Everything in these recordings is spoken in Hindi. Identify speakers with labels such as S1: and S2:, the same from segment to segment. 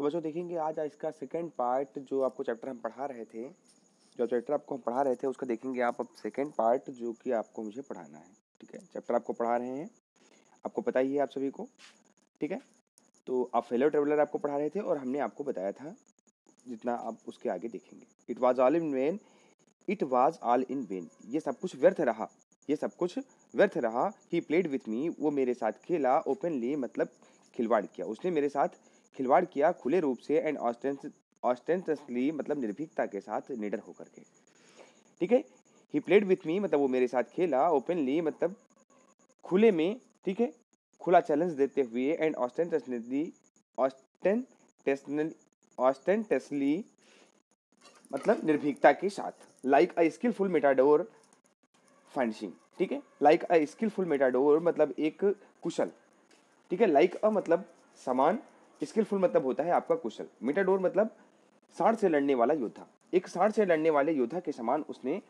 S1: तो बच्चों देखेंगे आज इसका सेकंड पार्ट जो आपको चैप्टर हम पढ़ा रहे थे, जो चैप्टर आपको हम पढ़ा रहे थे उसका देखेंगे आप अब सेकंड पार्ट जो कि आपको मुझे पढ़ाना है। ठीक है, चैप्टर आपको पढ़ा रहे हैं, आपको पता ही है आप सभी को। ठीक है, तो आप फेलो ट्रेवलर आपको पढ़ा रहे थे और हमने आपको बताया था जितना आप उसके आगे देखेंगे। It was all in when, it was all in when, ये सब कुछ व्यर्थ रहा, ये सब कुछ व्यर्थ रहा। ही प्लेड विथ मी, वो मेरे साथ खेला। ओपनली मतलब खिलवाड़ किया, उसने मेरे साथ खिलवाड़ किया खुले रूप से। एंड ऑस्टेंटसली मतलब निर्भीकता के साथ, निडर होकर के। ठीक है, ही प्लेड विथ मी मतलब वो मेरे साथ खेला। ओपनली मतलब खुले में, ठीक है, खुला चैलेंज देते हुए। एंड ऑस्टेंटसली मतलब निर्भीकता के साथ। Like a skilful matador finding, ठीक है, लाइक अ स्किलफुल मेटाडोर मतलब एक कुशल, ठीक है, लाइक अ मतलब समान, स्किलफुल मतलब होता है आपका कुशल, मेटाडोर मतलब सांड से लड़ने वाला योद्धा। एक सांड से लड़ने वाले योद्धा के समान उसने,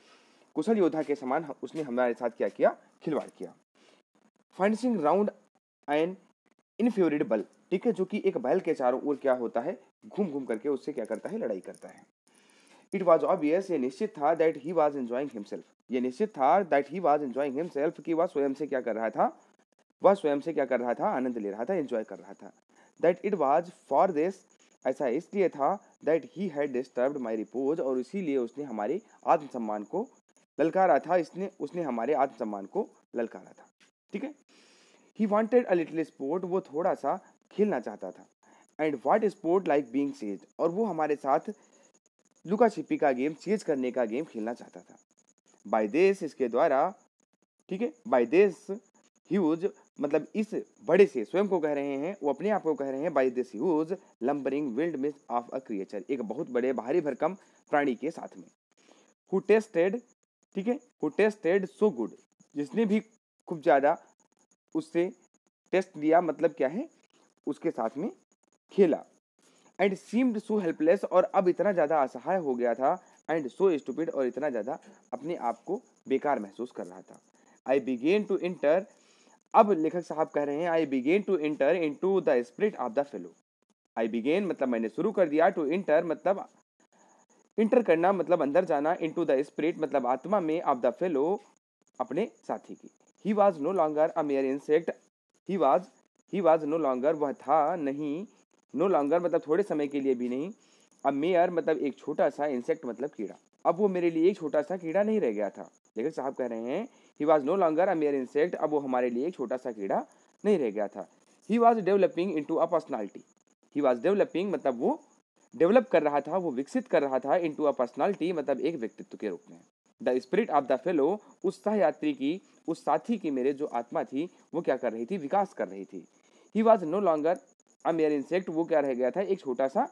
S1: कुशल योद्धा के समान उसने हमारे साथ क्या किया, खिलवाड़ किया। फाइंडिंग राउंड एंड इनफ्यूरिड बल, ठीक है, जो कि एक बैल के चारों ओर क्या होता है, घूम घूम करके उससे क्या करता है, लड़ाई करता है। इट वॉज ऑब्वियस, ये निश्चित था, that he was enjoying himself, ये निश्चित था that he was enjoying himself कि वह स्वयं से क्या कर रहा था, वह स्वयं से क्या कर रहा था, आनंद ले रहा था, एंजॉय कर रहा था। That it was for this, ऐसा इसलिए था, that he had disturbed my repose, और इसीलिए उसने हमारे आत्मसम्मान को ललकारा था, इसने उसने हमारे आत्मसम्मान को ललकारा था। ठीक है, he wanted a little sport, वो थोड़ा सा खेलना चाहता था। And what sport like being chase, और वो हमारे साथ लुका छिपी का गेम, चेज करने का गेम खेलना चाहता था। बाय दिस, इसके द्वारा, ठीक है, बाय दिस ह्यूज मतलब इस बड़े से, स्वयं को कह रहे हैं, वो अपने आप को कह रहे हैं, by this huge lumbering wild mass of a creature, एक बहुत बड़े भारी भरकम प्राणी के साथ में। हु टेस्टेड, ठीक है, हु टेस्टेड सो गुड, जिसने भी खूब ज्यादा उससे टेस्ट लिया, मतलब क्या है, उसके साथ में खेला। एंड सीम्ड सो हेल्पलेस, और अब इतना ज्यादा असहाय हो गया था। एंड सो स्टूपिड, और इतना ज्यादा अपने आप को बेकार महसूस कर रहा था। आई बिगेन टू इंटर, अब लेखक साहब कह रहे हैं, I begin to enter into the spirit of the fellow. I begin मतलब मैंने शुरू कर दिया, टू इंटर मतलब इंटर करना, मतलब अंदर जाना, इनटू द स्पिरिट मतलब आत्मा में, ऑफ द फेलो अपने साथी की। He was no longer a mere insect, he was no longer, वह था नहीं, नो लॉन्गर मतलब थोड़े समय के लिए भी नहीं, अब मेयर मतलब एक छोटा सा, इंसेक्ट मतलब कीड़ा, अब वो मेरे लिए एक छोटा सा कीड़ा नहीं रह गया था। लेखक साहब कह रहे हैं, he was no longer a mere insect, अब वो हमारे लिए एक छोटा सा कीड़ा नहीं रह गया था। He was developing into a personality, he was developing मतलब वो डेवलप कर रहा था, वो विकसित कर रहा था, इनटू अ पर्सनालिटी मतलब एक व्यक्तित्व के रूप में। The spirit of the fellow, उस सहयात्री की, उस साथी की, मेरे जो आत्मा थी वो क्या कर रही थी, विकास कर रही थी। He was no longer a mere insect, वो क्या रह गया था, एक छोटा सा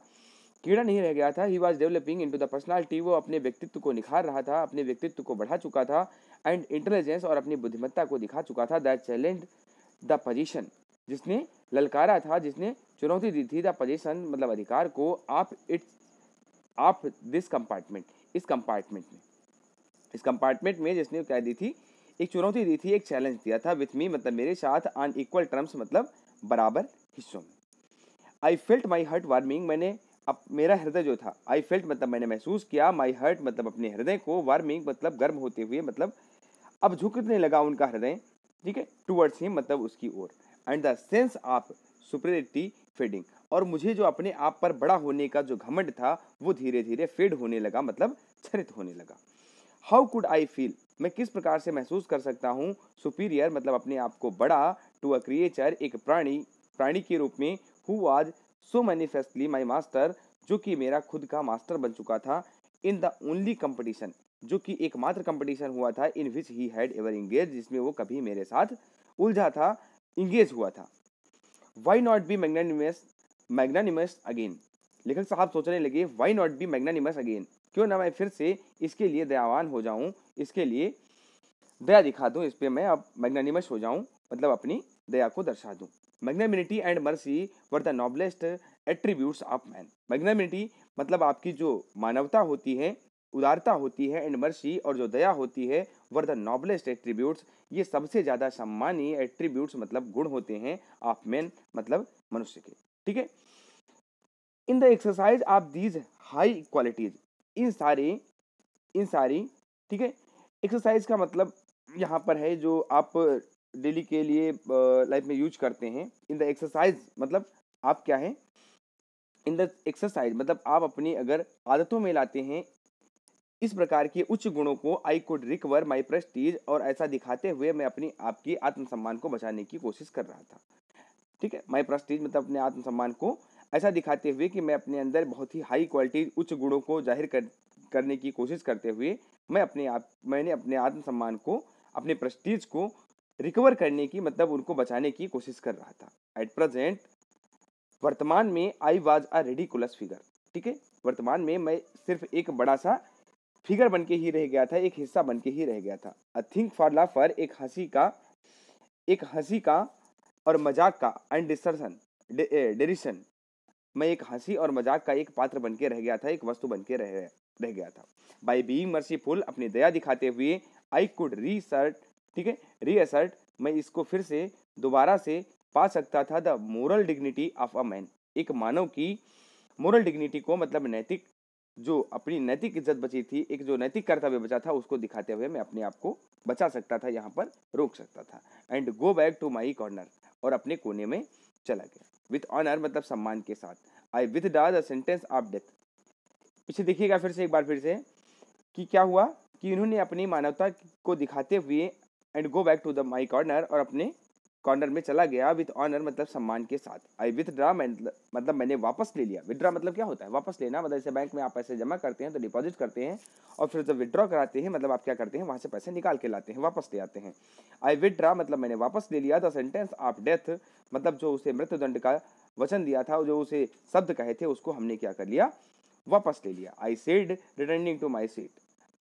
S1: कीड़ा नहीं रह गया था। He was developing into the personality, वो अपने व्यक्तित्व को निखार रहा था, अपने व्यक्तित्व को बढ़ा चुका था। एंड इंटेलिजेंस, और अपनी बुद्धिमत्ता को दिखा चुका था। दैट चैलेंज द पोजीशन, जिसने ललकारा था, जिसने चुनौती दी थी, द पोजीशन मतलब अधिकार को, आप दिस कंपार्टमेंट, इस कंपार्टमेंट में, इस कंपार्टमेंट में जिसने क्या दी थी, एक चुनौती दी थी, एक चैलेंज दिया था। विथ मी मतलब मेरे साथ, ऑन इक्वल टर्म्स मतलब बराबर हिस्सों में। I felt my hurt warming, मैंने अब मेरा हृदय जो था, आई फेल्ट मतलब मैंने महसूस किया, माई हर्ट मतलब अपने हृदय को, वार्मिंग मतलब गर्म होते हुए, मतलब अब झुकने लगा उनका हृदय, ठीक है, टूवर्ड्स हिम मतलब उसकी ओर। And the sense of superiority fading, और मुझे जो अपने आप पर बड़ा होने का जो घमंड था वो धीरे धीरे फेड होने लगा, मतलब क्षरित होने लगा। हाउ कुड आई फील, मैं किस प्रकार से महसूस कर सकता हूँ, सुपीरियर मतलब अपने आप को बड़ा, टू अ क्रिएचर एक प्राणी के रूप में, who was so manifestly my master, जो कि मेरा खुद का मास्टर बन चुका था। इन द ओनली कंपटीशन, जो कि एकमात्र कंपटीशन हुआ था, इन विच ही हैड एवर इंगेज, जिसमें वो कभी मेरे साथ उलझा था, इंगेज हुआ था। Why not be magnanimous, magnanimous again, लेखक साहब सोचने लगे, why not be magnanimous again, क्यों ना मैं फिर से इसके लिए दयावान हो जाऊं, इसके लिए दया दिखा दूं, इस पे मैं अब मैग्नानिमस हो जाऊं, मतलब अपनी दया को दर्शा दूं। Magnanimity and mercy were the noblest attributes of man, magnanimity मतलब आपकी जो मानवता होती है, उदारता होती है, एंड मर्सी और जो दया होती है, वर द नॉबलेस्ट एट्रीब्यूट्स, ये सबसे ज्यादा सम्मानीय एट्रीब्यूट्स मतलब गुण होते हैं, ऑफ मैन मतलब मनुष्य के। ठीक है, in the exercise of these high qualities, इन सारी ठीक है, एक्सरसाइज का मतलब यहाँ पर है जो आप डेली के लिए लाइफ में यूज करते हैं। इन द एक्सरसाइज मतलब आप क्या है, इन द एक्सरसाइज मतलब आप अपनी अगर आदतों में लाते हैं इस प्रकार के उच्च गुणों को, I could recover my Prestige, और ऐसा दिखाते हुए मैं अपनी आपकी आत्मसम्मान को बचाने की कोशिश कर रहा था। ठीक है, माई प्रेस्टीज मतलब अपने आत्मसम्मान को ऐसा दिखाते हुए कि मैं अपने अंदर बहुत ही हाई क्वालिटी उच्च गुणों को जाहिर करने की कोशिश करते हुए मैंने अपने आत्मसम्मान को, अपने प्रेस्टीज को रिकवर करने की मतलब उनको बचाने की कोशिश कर रहा था। एट प्रेजेंट, वर्तमान में, I was a ridiculous figure. ठीक है, वर्तमान में मैं सिर्फ एक बड़ा सा फिगर बन के ही रह गया था, एक हिस्सा बन के ही रह गया था। अ थिंक फॉर लाफर, एक हंसी का और मजाक का, एंड डेरिशन, मैं एक हंसी और मजाक का एक पात्र बन के रह गया था, एक वस्तु बन के रह गया था। बाई बीइंग मर्सीफुल, अपनी दया दिखाते हुए, आई कुड रीसर्ट, ठीक है, रीअसर्ट, मैं इसको फिर से दोबारा से पा सकता था, the moral dignity of a man, एक मानव की मोरल डिग्निटी को मतलब नैतिक, जो अपनी नैतिक इज्जत बची थी, एक जो नैतिक कर्तव्य बचा था उसको दिखाते हुए मैं अपने आप को बचा सकता था, यहाँ पर रोक सकता था। And go back to my corner, और अपने कोने में चला गया। विथ ऑनर मतलब सम्मान के साथ। I withdraw the sentence of death. पीछे देखिएगा फिर से एक बार फिर से कि क्या हुआ कि इन्होंने अपनी मानवता को दिखाते हुए and go back to the my corner, और अपने कॉर्नर में चला गया। विथ ऑनर मतलब सम्मान के साथ। आई विथड्रॉ मतलब मैंने वापस ले लिया। विथड्रॉ मतलब क्या होता है, वापस लेना। मतलब जैसे बैंक में आप पैसे जमा करते हैं तो डिपॉजिट करते हैं, और फिर जब विथड्रॉ कराते हैं मतलब आप क्या करते हैं, वहां से पैसे निकाल के लाते हैं, वापस ले आते हैं। आई विथड्रॉ मतलब मैंने वापस ले लिया। द सेंटेंस ऑफ डेथ मतलब जो उसे मृत्युदंड का वचन दिया था, जो उसे शब्द कहे थे, उसको हमने क्या कर लिया, वापस ले लिया। I said returning to my seat,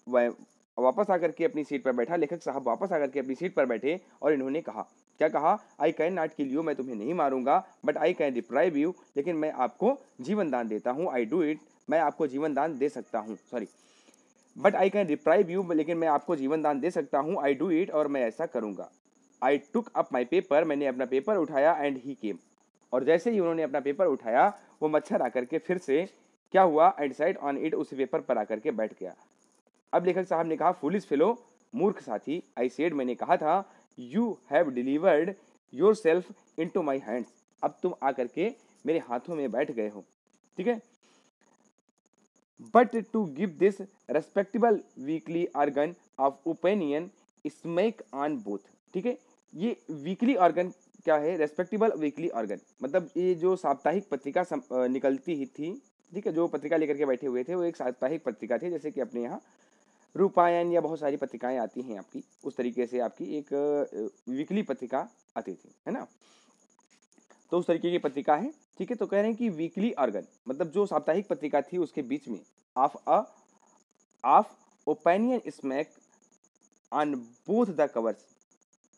S1: वह वापस आकर के अपनी सीट पर बैठा। लेखक साहब वापस आकर के अपनी सीट पर बैठे और इन्होंने कहा, क्या कहा, आई कैन नॉट किल यू, मैं तुम्हें नहीं मारूंगा, but I can deprive you, लेकिन मैं आपको जीवन दान देता हूँ। आई डू इट, मैं आपको जीवन दान दे सकता हूँ, sorry, but I can deprive you, लेकिन मैं आपको जीवन दान दे सकता हूँ। आई डू इट, और मैं ऐसा करूंगा। आई टुक अप माई पेपर, मैंने अपना पेपर उठाया। एंड ही केम, और जैसे ही उन्होंने अपना पेपर उठाया वो मच्छर आकर के फिर से क्या हुआ, एंड साइड ऑन इट, उस पेपर पर आकर के बैठ गया। अब लेखक साहब ने कहा, फुलिश फेलो, मूर्ख साथी। आई सेड, मैंने कहा था, you have delivered yourself into my hands, अब तुम आकर के मेरे हाथों में बैठ गए हो। ठीक है, but to give this respectable weekly organ of opinion smack on both. ठीक है, ये वीकली ऑर्गन क्या है, रेस्पेक्टेबल वीकली ऑर्गन मतलब ये जो साप्ताहिक पत्रिका निकलती ही थी। ठीक है, जो पत्रिका लेकर के बैठे हुए थे वो एक साप्ताहिक पत्रिका थी, जैसे कि अपने यहाँ रूपायन या बहुत सारी पत्रिकाएं आती हैं आपकी, उस तरीके से आपकी एक वीकली पत्रिका आती थी, है ना, तो उस तरीके की पत्रिका है। ठीक है, तो कह रहे हैं कि वीकली ऑर्गन मतलब जो साप्ताहिक पत्रिका थी उसके बीच में of opinion smack on both the covers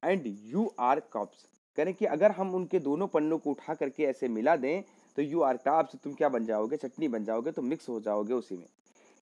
S1: and you are cops. कह रहे हैं कि अगर हम उनके दोनों पन्नों को उठा करके ऐसे मिला दें तो यू आर कॉप्स, तुम क्या बन जाओगे, चटनी बन जाओगे, तुम मिक्स हो जाओगे उसी में,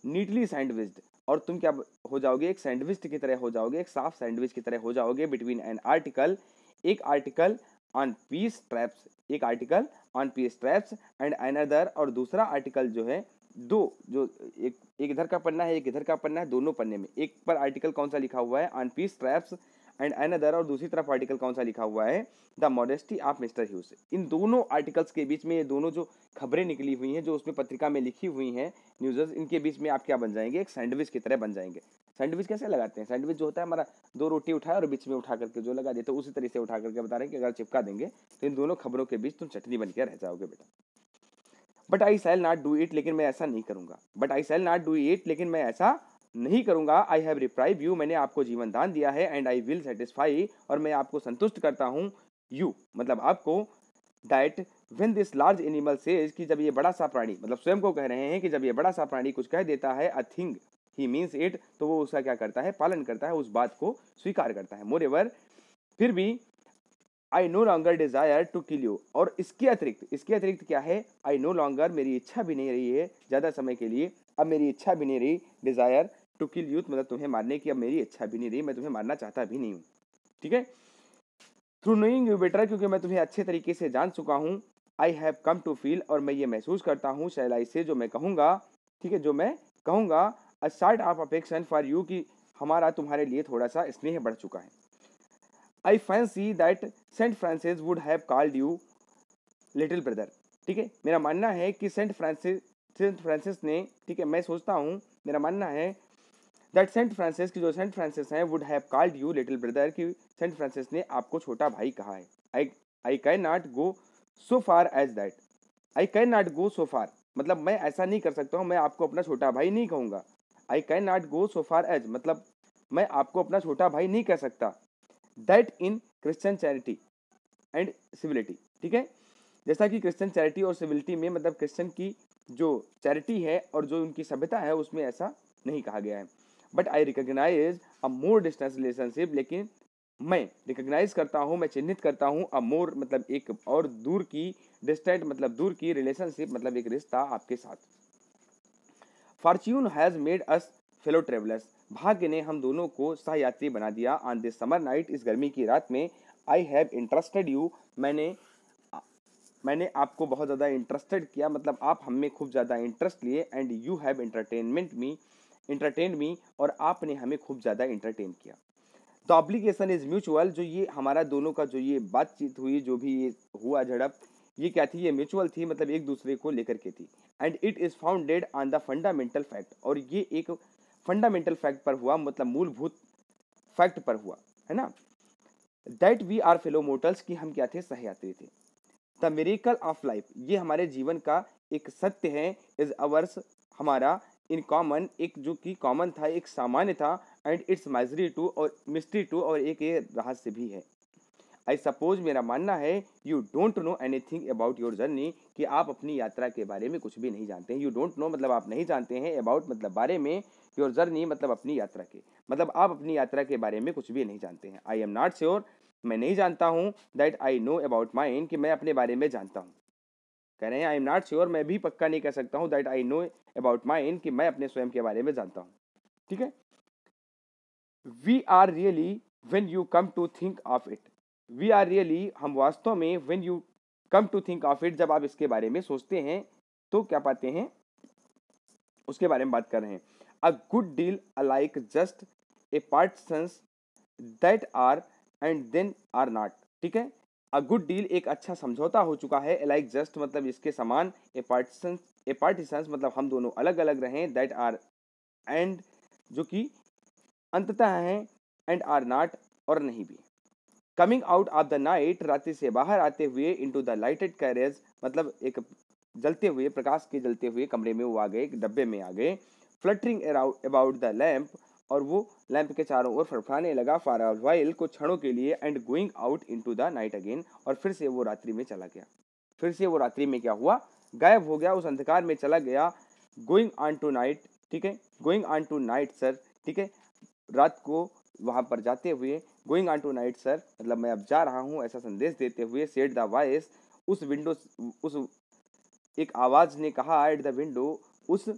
S1: नीटली सैंडविच्ड, और तुम क्या हो जाओगे, एक सैंडविच की तरह हो जाओगे, एक साफ सैंडविच की तरह हो जाओगे। बिटवीन एन आर्टिकल, एक आर्टिकल ऑन पीस ट्रैप्स, एक article on peace traps and another, और दूसरा आर्टिकल जो है, दो जो एक इधर का पन्ना है, एक इधर का पन्ना है, दोनों पन्ने में एक पर आर्टिकल कौन सा लिखा हुआ है, on peace traps and another, और दूसरी तरफ आर्टिकल कौन सा लिखा हुआ है, the modesty of mister Hughes. इन दोनों आर्टिकल्स के बीच में ये दोनों जो खबरें निकली हुई हैं, जो उसमें पत्रिका में लिखी हुई हैं न्यूज़, इनके बीच में आप क्या बन जाएंगे, एक सैंडविच की तरह बन जाएंगे। सैंडविच कैसे लगाते हैं, सैंडविच जो होता है हमारा, दो रोटी उठाए और बीच में उठा करके जो लगा देते हैं, उसी तरह से उठा करके बता रहे हैं कि अगर चिपका देंगे तो इन दोनों खबरों के बीच तुम चटनी बन के रह जाओगे बेटा। But I shall not do it, लेकिन मैं ऐसा नहीं करूंगा। But I shall not do it, लेकिन मैं ऐसा नहीं करूंगा। आई हैव रिप्राइव यू, मैंने आपको जीवन दान दिया है। एंड आई विल सेटिस्फाई, और मैं आपको संतुष्ट करता हूँ, यू मतलब आपको, that when this large animal says, कि जब ये बड़ा सा प्राणी मतलब स्वयं को कह रहे हैं कि जब ये बड़ा सा प्राणी कुछ कह देता है, a thing he means it, तो वो उसका क्या करता है, पालन करता है, उस बात को स्वीकार करता है। मोरेवर, फिर भी, I no longer desire to kill you, और इसके अतिरिक्त क्या है, आई नो लॉन्गर, मेरी इच्छा भी नहीं रही है ज्यादा समय के लिए, अब मेरी इच्छा भी नहीं रही, डिजायर टू किल यू मतलब तुम्हें मारने की अब मेरी इच्छा भी नहीं रही, मैं तुम्हें मारना चाहता भी नहीं हूँ। ठीक है, थ्रू नोइंग यू बेटर, क्योंकि मैं तुम्हें अच्छे तरीके से जान चुका हूँ, I have come to feel, और मैं ये महसूस करता हूँ, शैल आई से, जो मैं कहूँगा, ठीक है, जो मैं कहूँगा, a start of affection for you, कि हमारा तुम्हारे लिए थोड़ा सा स्नेह बढ़ चुका है। I fancy that Saint Francis would have called you little brother, ठीक है, मेरा मानना है कि सेंट फ्रांसिस ने, ठीक है, मैं सोचता हूँ, मेरा मानना है दैट सेंट फ्रांसिस की, जो सेंट फ्रांसिस हैं, would have called you little brother, कि सेंट फ्रांसिस ने आपको छोटा भाई कहा है। I I can not go so far as that, I can not go so far, मतलब मैं ऐसा नहीं कर सकता हूँ, मैं आपको अपना छोटा भाई नहीं कहूँगा। I can not go so far as, मतलब मैं आपको अपना छोटा भाई नहीं कह सकता। That in Christian charity and civility, ठीक है, जैसा कि क्रिश्चियन चैरिटी और सिविलिटी में, मतलब क्रिश्चियन की जो चैरिटी है और जो उनकी सभ्यता है उसमें ऐसा नहीं कहा गया है। But I recognise a more distance relationship, लेकिन मैं रिकॉग्नाइज करता हूँ, मैं चिन्हित करता हूँ, अ मोर मतलब एक और दूर की, डिस्टेंट मतलब दूर की, रिलेशनशिप मतलब एक रिश्ता आपके साथ। Fortune has made us fellow travellers, भाग्य ने हम दोनों को सहयात्री बना दिया। ऑन दिस समर नाइट, इस गर्मी की रात में, आई हैव इंटरेस्टेड यू, मैंने आपको बहुत ज़्यादा इंटरेस्टेड किया, मतलब आप हम में खूब ज़्यादा इंटरेस्ट लिए। And you have entertain me, और आपने हमें खूब ज़्यादा इंटरटेन किया। द ऑब्लिगेशन इज म्यूचुअल, जो ये हमारा दोनों का जो ये बातचीत हुई, जो भी ये हुआ झड़प, ये क्या थी, ये म्यूचुअल थी, मतलब एक दूसरे को लेकर के थी। And it is founded on the fundamental fact, और ये एक फंडामेंटल फैक्ट पर हुआ, मतलब मूलभूत फैक्ट पर हुआ, है ना, that we are fellow mortals, कि हम क्या थे, सहयात्री थे। द मिरेकल ऑफ लाइफ, ये हमारे जीवन का एक सत्य है। इज अवर्स, हमारा, इन कॉमन, एक जो कि कॉमन था, एक सामान्य था। एंड इट्स मिस्ट्री टू, और एक ये रहस्य भी है। आई सपोज, मेरा मानना है, you don't know anything about your journey, कि आप अपनी यात्रा के बारे में कुछ भी नहीं जानते हैं। यू डोंट नो मतलब आप नहीं जानते हैं, अबाउट मतलब बारे में, योर जर्नी मतलब अपनी यात्रा के, मतलब आप अपनी यात्रा के बारे में कुछ भी नहीं जानते हैं। आई एम नॉट श्योर, मैं नहीं जानता हूँ, that I know about mine, कि मैं अपने बारे में जानता हूँ। कह रहे हैं आई एम नॉट श्योर, मैं भी पक्का नहीं कह सकता हूँ, that I know about mine, कि मैं अपने स्वयं के बारे में जानता हूँ, ठीक है। We are really when you come to think of it, we are really, हम वास्तव में, when you come to think of it, जब आप इसके बारे में सोचते हैं तो क्या पाते हैं, उसके बारे में बात कर रहे हैं। A good deal alike just a partisans that are and then are not, ठीक है। अ गुड डील, एक अच्छा समझौता हो चुका है, अलाइक जस्ट मतलब इसके समान, ए पार्टिसंस मतलब हम दोनों अलग अलग रहें, दैट आर एंड जो कि अंततः हैं, एंड आर नॉट और नहीं भी। Coming out of the night, रात्रि से बाहर आते हुए, इनटू द लाइटेड कैरियर्स मतलब एक जलते हुए, प्रकाश के जलते हुए कमरे में वो आ गए, एक डब्बे में आ गए। फ्लटरिंग अबाउट द लैम्प, और वो लैंप के चारों ओर फड़फड़ाने लगा, फॉर अ व्हाइल, कुछ क्षणों के लिए। And going out into the night again, और फिर से वो रात्रि में चला गया, फिर से वो रात्रि में क्या हुआ, गायब हो गया, उस अंधकार में चला गया। गोइंग ऑन टू नाइट, ठीक है, going on tonight sir, ठीक है, रात को वहां पर जाते हुए, going on tonight sir मतलब मैं अब जा रहा हूँ, ऐसा संदेश देते हुए। सेड द वॉइस, उस एक आवाज ने कहा, एट द विंडो, उस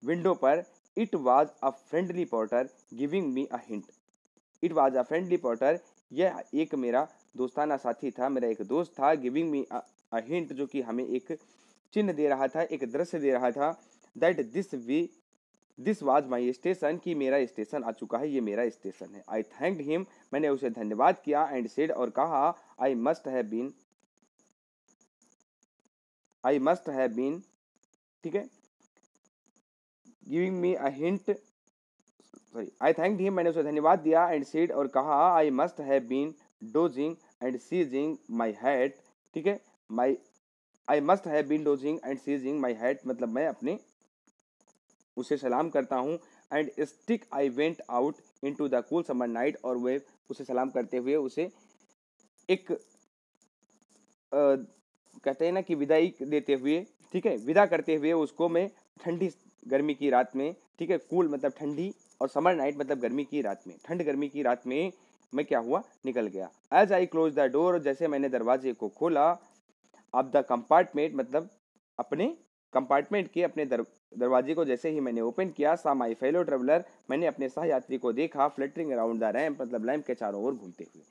S1: विंडो पर। It was a friendly porter giving me a hint, it was a friendly porter, यह एक मेरा दोस्ताना साथी था, मेरा एक दोस्त था। गिविंग मी अ हिंट, जो कि हमें एक चिन्ह दे रहा था, एक दृश्य दे रहा था। That this was my station, की मेरा स्टेशन आ चुका है, ये मेरा स्टेशन है। आई थैंक्ड हिम, मैंने उसे धन्यवाद किया। एंड सेड, और कहा, आई मस्ट हैव बीन, ठीक है, giving me a hint, sorry, I thanked him, मैंने उसे धन्यवाद दिया। एंड सेड, और कहा, I must have been dozing and seizing my hat, ठीक है, my I must have been dozing and seizing my hat मतलब मैं अपने उसे सलाम करता हूँ। And stick I went out into the cool summer night, और वे उसे सलाम करते हुए उसे एक कहते हैं ना कि विदाई देते हुए, ठीक है, विदा करते हुए उसको मैं ठंडी गर्मी की रात में, ठीक है, कूल मतलब ठंडी, और समर नाइट मतलब गर्मी की रात में, ठंड गर्मी की रात में मैं क्या हुआ, निकल गया। As I close the door, जैसे मैंने दरवाजे को खोला, अब द कंपार्टमेंट मतलब अपने कंपार्टमेंट के अपने दरवाजे को जैसे ही मैंने ओपन किया, सा माई फेलो ट्रेवलर, मैंने अपने सहयात्री को देखा, फ्लटरिंग अराउंड द रैंप मतलब लैंप के चारों ओर घूमते हुए।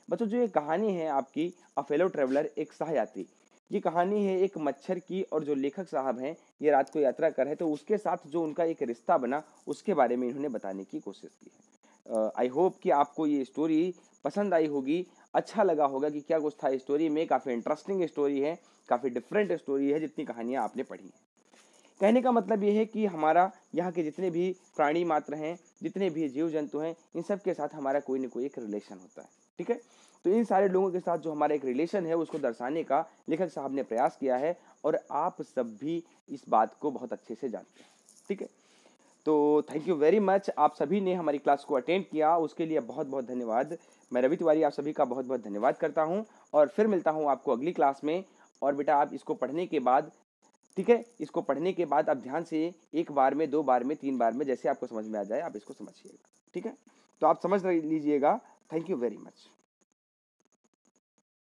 S1: बच्चों जो ये कहानी है आपकी, अ फेलो ट्रेवलर, एक सहयात्री, ये कहानी है एक मच्छर की, और जो लेखक साहब हैं ये रात को यात्रा कर रहे, तो उसके साथ जो उनका एक रिश्ता बना उसके बारे में इन्होंने बताने की कोशिश की है। आई होप कि आपको ये स्टोरी पसंद आई होगी, अच्छा लगा होगा कि क्या कुछ था स्टोरी में। काफ़ी इंटरेस्टिंग स्टोरी है, काफ़ी डिफरेंट स्टोरी है जितनी कहानियाँ आपने पढ़ी हैं। कहने का मतलब ये है कि हमारा यहाँ के जितने भी प्राणी मात्र हैं, जितने भी जीव जंतु हैं, इन सब के साथ हमारा कोई ना कोई एक रिलेशन होता है। ठीक है, तो इन सारे लोगों के साथ जो हमारा एक रिलेशन है उसको दर्शाने का लेखक साहब ने प्रयास किया है, और आप सब भी इस बात को बहुत अच्छे से जानते हैं। ठीक है, तो थैंक यू वेरी मच, आप सभी ने हमारी क्लास को अटेंड किया उसके लिए बहुत बहुत धन्यवाद। मैं रवि तिवारी आप सभी का बहुत बहुत धन्यवाद करता हूँ, और फिर मिलता हूँ आपको अगली क्लास में। और बेटा आप इसको पढ़ने के बाद, ठीक है, इसको पढ़ने के बाद आप ध्यान से एक बार में, दो बार में, तीन बार में, जैसे आपको समझ में आ जाए आप इसको समझिएगा। ठीक है, तो आप समझ लीजिएगा। Thank you very much.